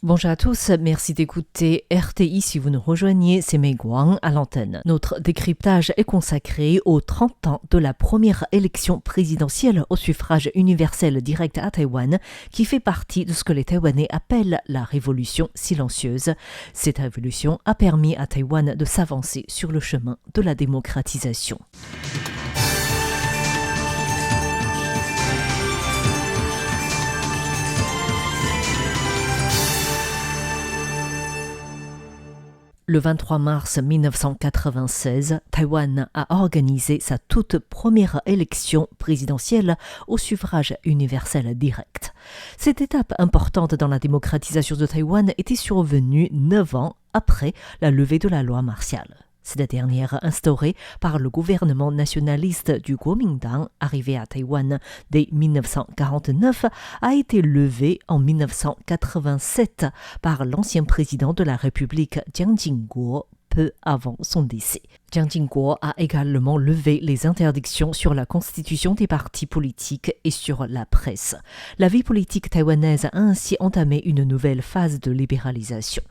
Bonjour à tous, merci d'écouter RTI si vous nous rejoignez, c'est Mei Guang à l'antenne. Notre décryptage est consacré aux 30 ans de la première élection présidentielle au suffrage universel direct à Taïwan, qui fait partie de ce que les Taïwanais appellent la révolution silencieuse. Cette révolution a permis à Taïwan de s'avancer sur le chemin de la démocratisation. Le 23 mars 1996, Taïwan a organisé sa toute première élection présidentielle au suffrage universel direct. Cette étape importante dans la démocratisation de Taïwan était survenue 9 ans après la levée de la loi martiale. Cette dernière, instaurée par le gouvernement nationaliste du Kuomintang, arrivé à Taïwan dès 1949, a été levée en 1987 par l'ancien président de la République Jiang Jingguo, peu avant son décès. Jiang Jingguo a également levé les interdictions sur la constitution des partis politiques et sur la presse. La vie politique taïwanaise a ainsi entamé une nouvelle phase de libéralisation.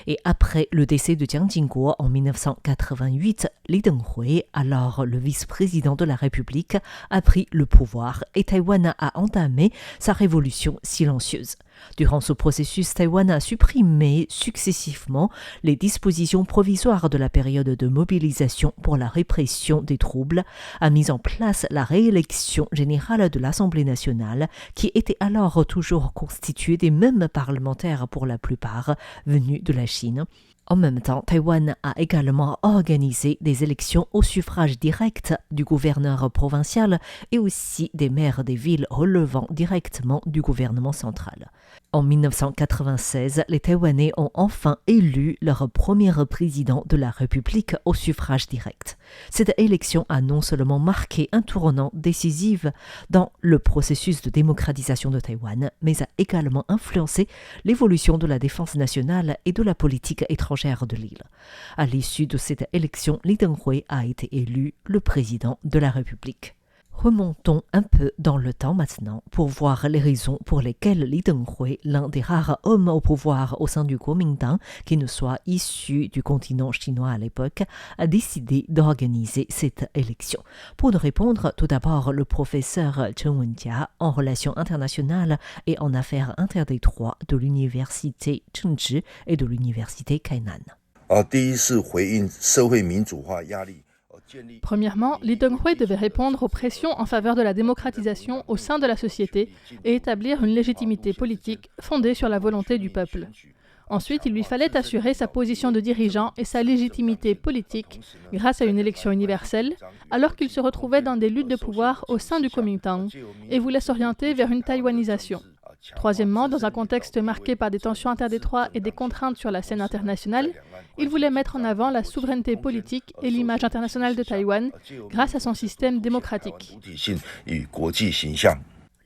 Et après le décès de Jiang Jingguo en 1988, Li Denghui, alors le vice-président de la République, a pris le pouvoir et Taïwan a entamé sa révolution silencieuse. Durant ce processus, Taïwan a supprimé successivement les dispositions provisoires de la période de mobilisation pour la répression des troubles, a mis en place la réélection générale de l'Assemblée nationale, qui était alors toujours constituée des mêmes parlementaires pour la plupart venus de la Chine. En même temps, Taïwan a également organisé des élections au suffrage direct du gouverneur provincial et aussi des maires des villes relevant directement du gouvernement central. En 1996, les Taïwanais ont enfin élu leur premier président de la République au suffrage direct. Cette élection a non seulement marqué un tournant décisif dans le processus de démocratisation de Taïwan, mais a également influencé l'évolution de la défense nationale et de la politique étrangère de l'île. À l'issue de cette élection, Li Denghui a été élu le président de la République. Remontons un peu dans le temps maintenant pour voir les raisons pour lesquelles Li Denghui, l'un des rares hommes au pouvoir au sein du Kuomintang qui ne soit issu du continent chinois à l'époque, a décidé d'organiser cette élection. Pour nous répondre, tout d'abord le professeur Chen Wenjia en relations internationales et en affaires interdétroits de l'université Chengchi et de l'université Kainan. 第一是回应社会民主化压力。 Premièrement, Li Denghui devait répondre aux pressions en faveur de la démocratisation au sein de la société et établir une légitimité politique fondée sur la volonté du peuple. Ensuite, il lui fallait assurer sa position de dirigeant et sa légitimité politique grâce à une élection universelle, alors qu'il se retrouvait dans des luttes de pouvoir au sein du Kuomintang et voulait s'orienter vers une taïwanisation. Troisièmement, dans un contexte marqué par des tensions interdétroits et des contraintes sur la scène internationale, il voulait mettre en avant la souveraineté politique et l'image internationale de Taïwan grâce à son système démocratique.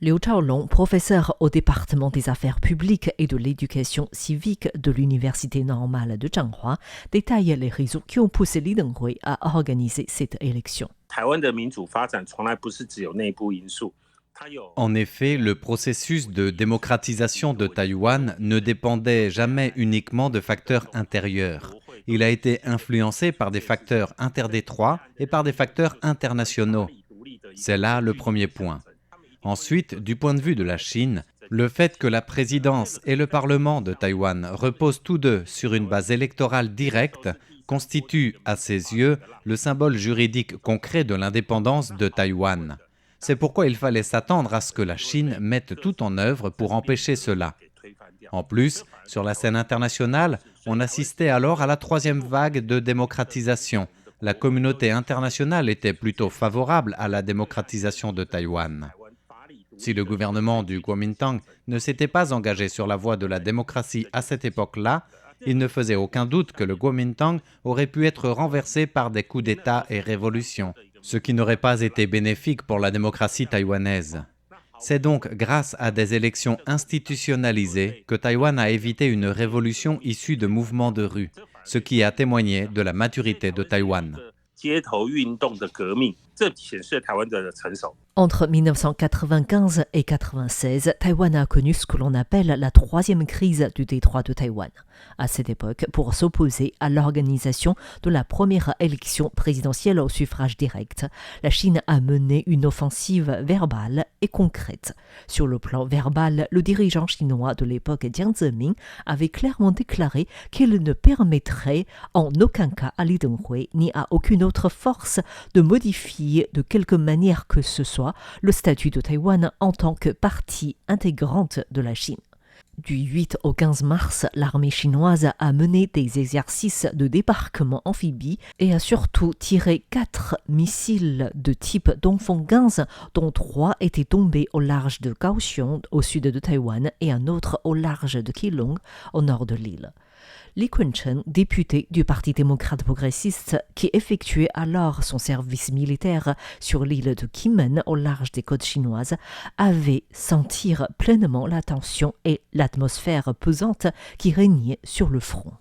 Liu Chaolong, professeur au département des affaires publiques et de l'éducation civique de l'université normale de Changhua, détaille les raisons qui ont poussé Li Denghui à organiser cette élection. En effet, le processus de démocratisation de Taïwan ne dépendait jamais uniquement de facteurs intérieurs. Il a été influencé par des facteurs interdétroits et par des facteurs internationaux. C'est là le premier point. Ensuite, du point de vue de la Chine, le fait que la présidence et le Parlement de Taïwan reposent tous deux sur une base électorale directe constitue, à ses yeux, le symbole juridique concret de l'indépendance de Taïwan. C'est pourquoi il fallait s'attendre à ce que la Chine mette tout en œuvre pour empêcher cela. En plus, sur la scène internationale, on assistait alors à la troisième vague de démocratisation. La communauté internationale était plutôt favorable à la démocratisation de Taïwan. Si le gouvernement du Kuomintang ne s'était pas engagé sur la voie de la démocratie à cette époque-là, il ne faisait aucun doute que le Kuomintang aurait pu être renversé par des coups d'État et révolutions, ce qui n'aurait pas été bénéfique pour la démocratie taïwanaise. C'est donc grâce à des élections institutionnalisées que Taïwan a évité une révolution issue de mouvements de rue, ce qui a témoigné de la maturité de Taïwan. Entre 1995 et 1996, Taïwan a connu ce que l'on appelle la troisième crise du détroit de Taïwan. À cette époque, pour s'opposer à l'organisation de la première élection présidentielle au suffrage direct, la Chine a mené une offensive verbale et concrète. Sur le plan verbal, le dirigeant chinois de l'époque Jiang Zemin avait clairement déclaré qu'il ne permettrait en aucun cas à Li Denghui ni à aucune autre force de modifier de quelque manière que ce soit le statut de Taïwan en tant que partie intégrante de la Chine. Du 8 au 15 mars, l'armée chinoise a mené des exercices de débarquement amphibie et a surtout tiré 4 missiles de type Dongfeng 15, dont 3 étaient tombés au large de Kaohsiung, au sud de Taïwan, et un autre au large de Keelung, au nord de l'île. Li Keqiang, député du Parti démocrate progressiste, qui effectuait alors son service militaire sur l'île de Kinmen au large des côtes chinoises, avait senti pleinement la tension et l'atmosphère pesante qui régnait sur le front.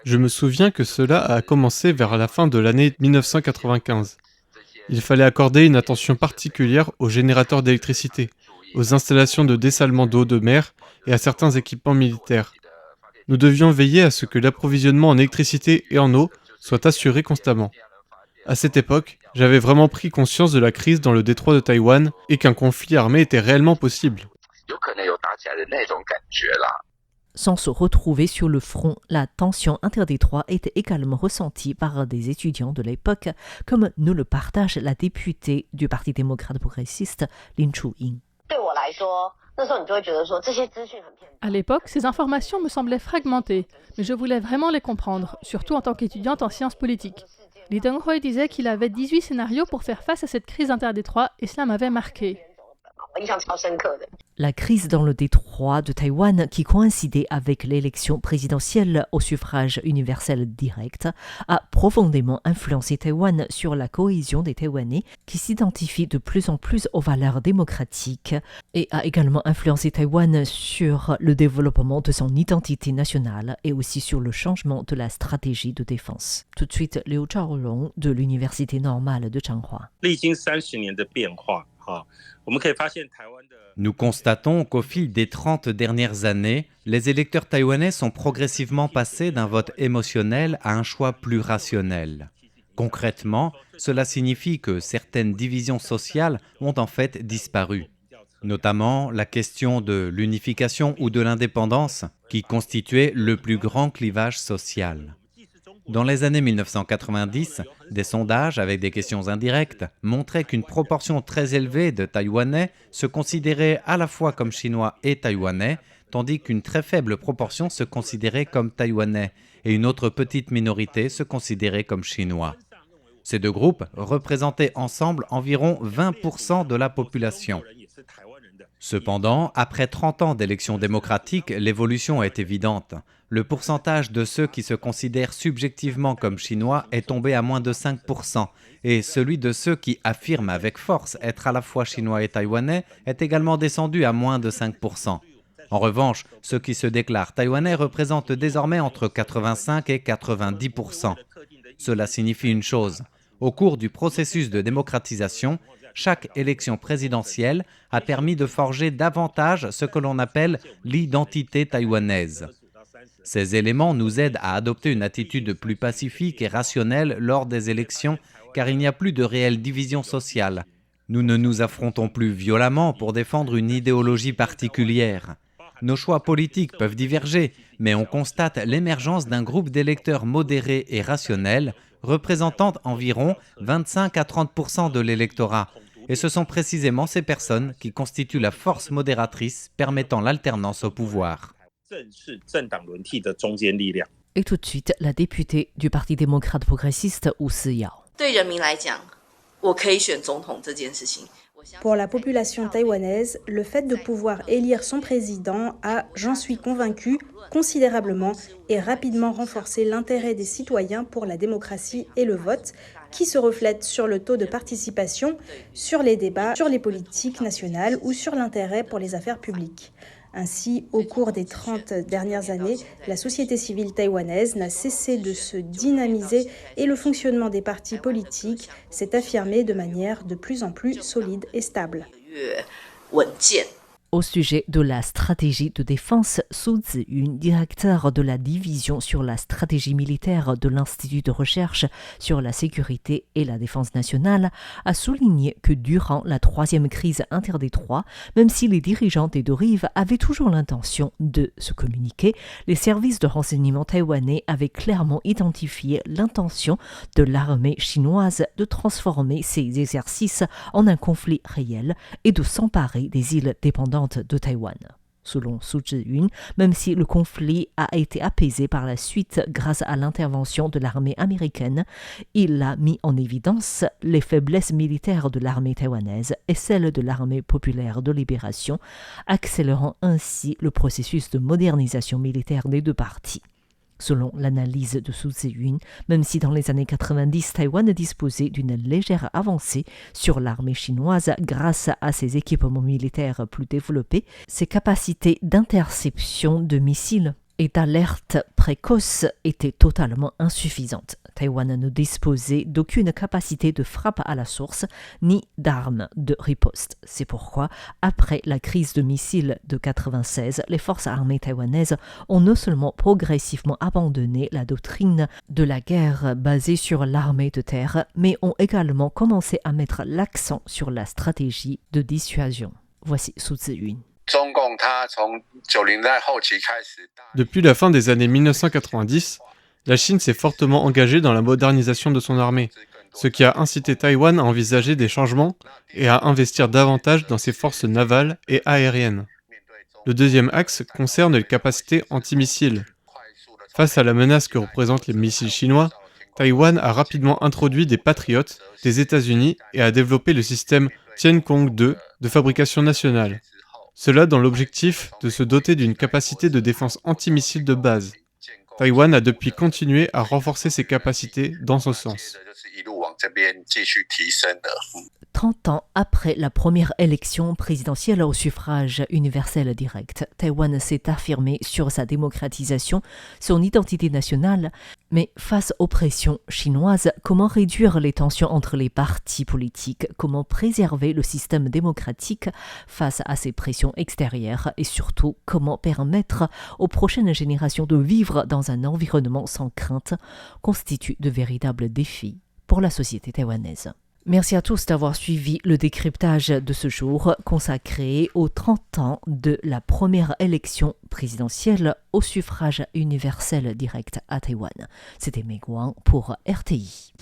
Je me souviens que cela a commencé vers la fin de l'année 1995. Il fallait accorder une attention particulière aux générateurs d'électricité, aux installations de dessalement d'eau de mer et à certains équipements militaires. Nous devions veiller à ce que l'approvisionnement en électricité et en eau soit assuré constamment. À cette époque, j'avais vraiment pris conscience de la crise dans le détroit de Taïwan et qu'un conflit armé était réellement possible. Sans se retrouver sur le front, la tension interdétroit était également ressentie par des étudiants de l'époque, comme nous le partage la députée du Parti démocrate progressiste Lin Chu-ying. À l'époque, ces informations me semblaient fragmentées, mais je voulais vraiment les comprendre, surtout en tant qu'étudiante en sciences politiques. Li Denghui disait qu'il avait 18 scénarios pour faire face à cette crise interdétroit et cela m'avait marqué. La crise dans le détroit de Taïwan, qui coïncidait avec l'élection présidentielle au suffrage universel direct, a profondément influencé Taïwan sur la cohésion des Taïwanais qui s'identifient de plus en plus aux valeurs démocratiques et a également influencé Taïwan sur le développement de son identité nationale et aussi sur le changement de la stratégie de défense. Tout de suite, Liu Zhaolong de l'Université normale de Changhua. Nous constatons qu'au fil des 30 dernières années, les électeurs taïwanais sont progressivement passés d'un vote émotionnel à un choix plus rationnel. Concrètement, cela signifie que certaines divisions sociales ont en fait disparu, notamment la question de l'unification ou de l'indépendance, qui constituait le plus grand clivage social. Dans les années 1990, des sondages avec des questions indirectes montraient qu'une proportion très élevée de Taïwanais se considéraient à la fois comme Chinois et Taïwanais, tandis qu'une très faible proportion se considérait comme Taïwanais et une autre petite minorité se considérait comme Chinois. Ces deux groupes représentaient ensemble environ 20% de la population. Cependant, après 30 ans d'élections démocratiques, l'évolution est évidente. Le pourcentage de ceux qui se considèrent subjectivement comme chinois est tombé à moins de 5%, et celui de ceux qui affirment avec force être à la fois chinois et taïwanais est également descendu à moins de 5%. En revanche, ceux qui se déclarent taïwanais représentent désormais entre 85 et 90%. Cela signifie une chose. Au cours du processus de démocratisation, chaque élection présidentielle a permis de forger davantage ce que l'on appelle l'identité taïwanaise. Ces éléments nous aident à adopter une attitude plus pacifique et rationnelle lors des élections, car il n'y a plus de réelle division sociale. Nous ne nous affrontons plus violemment pour défendre une idéologie particulière. Nos choix politiques peuvent diverger, mais on constate l'émergence d'un groupe d'électeurs modérés et rationnels, représentant environ 25 à 30% de l'électorat. Et ce sont précisément ces personnes qui constituent la force modératrice permettant l'alternance au pouvoir. Et tout de suite, la députée du Parti démocrate progressiste, Wu Si-yao. Pour la population taïwanaise, le fait de pouvoir élire son président a, j'en suis convaincu, considérablement et rapidement renforcé l'intérêt des citoyens pour la démocratie et le vote, qui se reflète sur le taux de participation, sur les débats, sur les politiques nationales ou sur l'intérêt pour les affaires publiques. Ainsi, au cours des 30 dernières années, la société civile taïwanaise n'a cessé de se dynamiser et le fonctionnement des partis politiques s'est affirmé de manière de plus en plus solide et stable. Au sujet de la stratégie de défense, Su Ziyun, directeur de la division sur la stratégie militaire de l'Institut de recherche sur la sécurité et la défense nationale, a souligné que durant la troisième crise interdétroit, même si les dirigeants des deux rives avaient toujours l'intention de se communiquer, les services de renseignement taïwanais avaient clairement identifié l'intention de l'armée chinoise de transformer ces exercices en un conflit réel et de s'emparer des îles dépendantes de Taïwan. Selon Su Ziyun, même si le conflit a été apaisé par la suite grâce à l'intervention de l'armée américaine, il a mis en évidence les faiblesses militaires de l'armée taïwanaise et celles de l'armée populaire de libération, accélérant ainsi le processus de modernisation militaire des deux parties. Selon l'analyse de Su Ziyun, même si dans les années 90, Taïwan disposait d'une légère avancée sur l'armée chinoise grâce à ses équipements militaires plus développés, ses capacités d'interception de missiles et d'alerte précoce étaient totalement insuffisantes. Taïwan ne disposait d'aucune capacité de frappe à la source ni d'armes de riposte. C'est pourquoi, après la crise de missiles de 1996, les forces armées taïwanaises ont non seulement progressivement abandonné la doctrine de la guerre basée sur l'armée de terre, mais ont également commencé à mettre l'accent sur la stratégie de dissuasion. Voici Su Ziyun. Depuis la fin des années 1990, la Chine s'est fortement engagée dans la modernisation de son armée, ce qui a incité Taïwan à envisager des changements et à investir davantage dans ses forces navales et aériennes. Le deuxième axe concerne les capacités antimissiles. Face à la menace que représentent les missiles chinois, Taïwan a rapidement introduit des Patriots des États-Unis et a développé le système Tiangong 2 de fabrication nationale. Cela dans l'objectif de se doter d'une capacité de défense antimissile de base. Taïwan a depuis continué à renforcer ses capacités dans ce sens. 30 ans après la première élection présidentielle au suffrage universel direct, Taïwan s'est affirmé sur sa démocratisation, son identité nationale, mais face aux pressions chinoises, comment réduire les tensions entre les partis politiques, comment préserver le système démocratique face à ces pressions extérieures et surtout comment permettre aux prochaines générations de vivre dans un environnement sans crainte, constitue de véritables défis pour la société taïwanaise. Merci à tous d'avoir suivi le décryptage de ce jour consacré aux 30 ans de la première élection présidentielle au suffrage universel direct à Taïwan. C'était Mei Guang pour RTI.